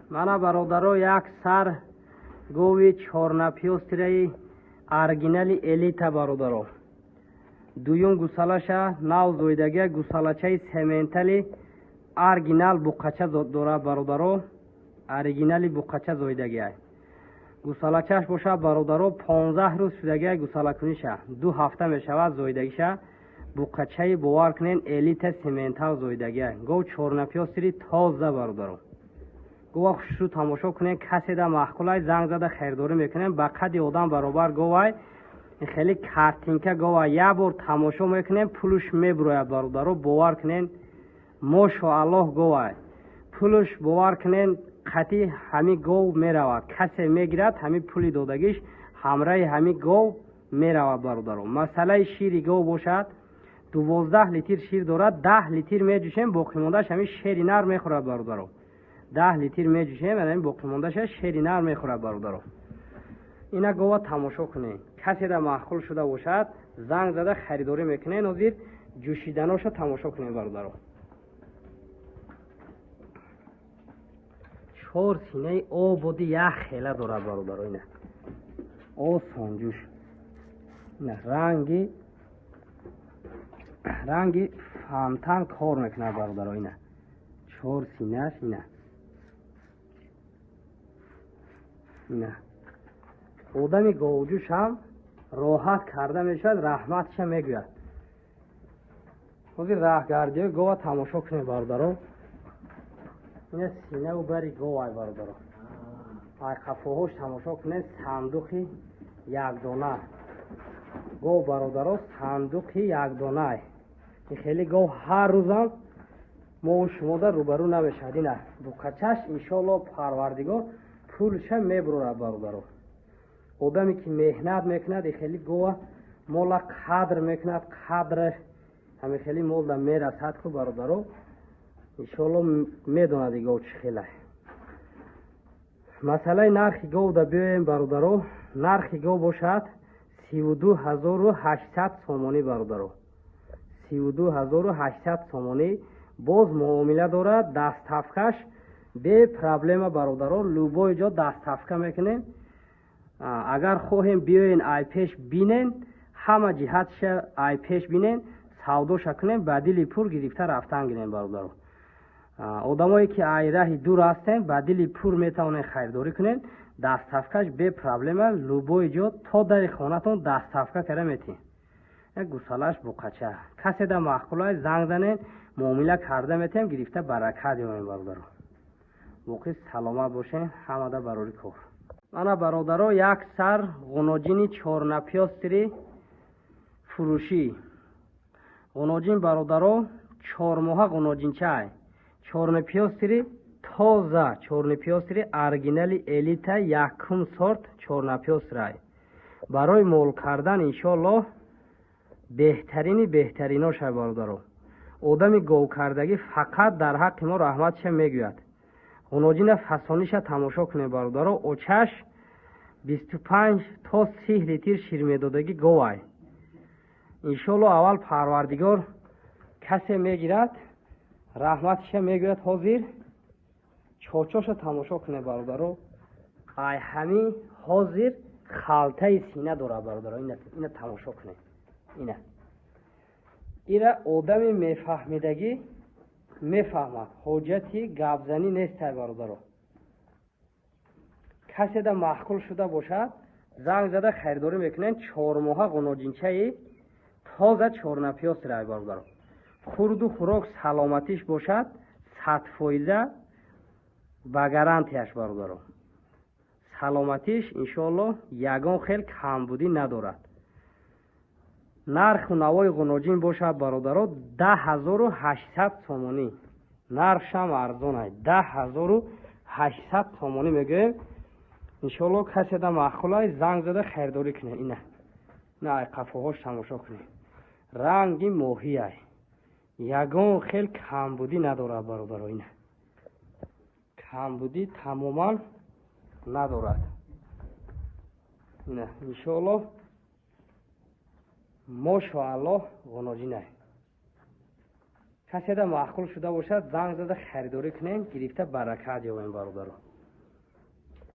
мана бародаро як сар гови чорнапёстираи оригинали элита бародаро. дуюм гусалаша нав зоидагия гусалачаи сементали оригинал буқача дора бародаро. оригинали буқача зоидагия гусалачаш боша бародаро 15 рӯз шудагия гусалакуниша 2 ҳафта мешавад зоидагиша буқачаи бовар кунен элита сементал зоидагия гов чорнапёстири тоза бародаро. гова хушрӯ тамошо кунен каседа маҳқулай занг зада хайрдорӣ мекунен ба қадди одам баробар говай хеле картинка гова як бор тамошо мекунен пулуш мебурояд бародаро. бовар кунен мошоаллоҳ говай пулуш бовар кунен қати ҳами гов меравад касе мегирад ҳами пули додагиш ҳамраи ҳами гов меравад бародаро. масъалаи шири гов бошад 12 литр шир дорад 10 литр меҷӯшем боқимондаш ҳами шери нар мехӯрад бародаро. 10 литр меҷӯшем ҳами боқимондаша шери нар мехӯрад бародаро. ина гова тамошо кунед каседа маъқул шуда бошад занг зада харидорӣ мекунед. ҳозир ҷӯшиданоша тамошо кунед бародаро. 4 синаи ободи як хела дорад бародаро. ина осон ҷӯш. ина ранги фонтан кор мекунад бародаро. ина 4 синаш ина одами говҷӯш ҳам роҳат карда мешавад раҳматша мегӯяд. ҳозир раҳгардиҳои гова тамошо кунед бародаро. ина синаву бари говай бародаро. ай қафоҳош тамошо кунед сандуқи якдона гов бародаро. сандуқи якдонай хеле гов ҳар рӯзам мову шумода рӯбарӯ намешавад. ина буқачаш иншоаллоҳ парвардигор пулша мебурорад бародаро. одаме ки меҳнат мекунад хеле гова мола қадр мекунад қадр ҳами хеле молда мерасад ку бародаро. иншоаллоҳ медонад гов чӣ хелай. масъалаи нархи говда биёем бародаро. нархи гов бошад 32800 сомонӣ бародаро. 32800 сомонӣ. боз муомила дорад дастафкаш бе проблема бародаро. любой ҷо дастафка мекунем. агар хоҳем биёен айпеш бинен ҳама ҷиҳатша айпеш бинен савдоша кунем ба дили пур гирифта рафтан гирем бародаро. одамое ки ай раҳи дур ҳастем ба дили пур метавонем хайрдорӣ кунем. дастафкаш бе проблема любой ҷо то дари хонатон дастафка кара метиҳем. як гусалаш буқача каседа маъқулай занг занем муомила карда метиҳем гирифта баракат ёбем бародаро. боқӣ саломат бошем. ҳамада барори кор. мана бародаро як сар ғуноҷини чорнапёстири фурӯшӣ. ғуноҷин бародаро 4 моҳа ғуноҷинчай чорнапёстири тоза чорнапёстири оригинали элита якум сорт чорнапёстрай. барои мол кардан иншоаллоҳ беҳтарини беҳтариношай бародаро. одами говкардагӣ фақат дар ҳаққи мо раҳматша мегӯяд. ғуноҷина фасониша тамошо кунед бародаро. очаш 25 то 30 литр шир медодагӣ говай. иншоаллоҳ аввал парвардигор касе мегирад раҳматиша мегӯяд. ҳозир чочоша тамошо кунед бародаро. ай ҳами ҳозир халтаи сина дорад бародаро. ина тамошо кунед. ира одами мефаҳмидагӣ мефаҳмад. ҳоҷати гапзанӣ нестай бародаро. каседа маъқул шуда бошад занг зада хайрдорӣ мекунен. 4 моҳа ғуноҷинчаи тоза чорнапёстрай бародаро. хурду хӯрок саломатиш бошад 100% ба гарантияш бародаро. саломатиш иншоаллоҳ ягон хел камбудӣ надорад. нарху навои ғуноҷин бошад бародаро 10800 сомонӣ. нархшам арзонай 10800 сомонӣ мегӯем. иншоаллоҳ каседа маъқулай занг зада хайрдорӣ кунед. ина ай қафоҳош тамошо кунед. ранги моҳияй ягон хел камбудӣ надорад бародаро. ина камбудӣ тамоман надорад. ина иншоаллоҳ мошоаллоҳ ғуноҷинай. каседа маъқул шуда бошад занг зада харидорӣ кунем гирифта баракат ёбем бародаро.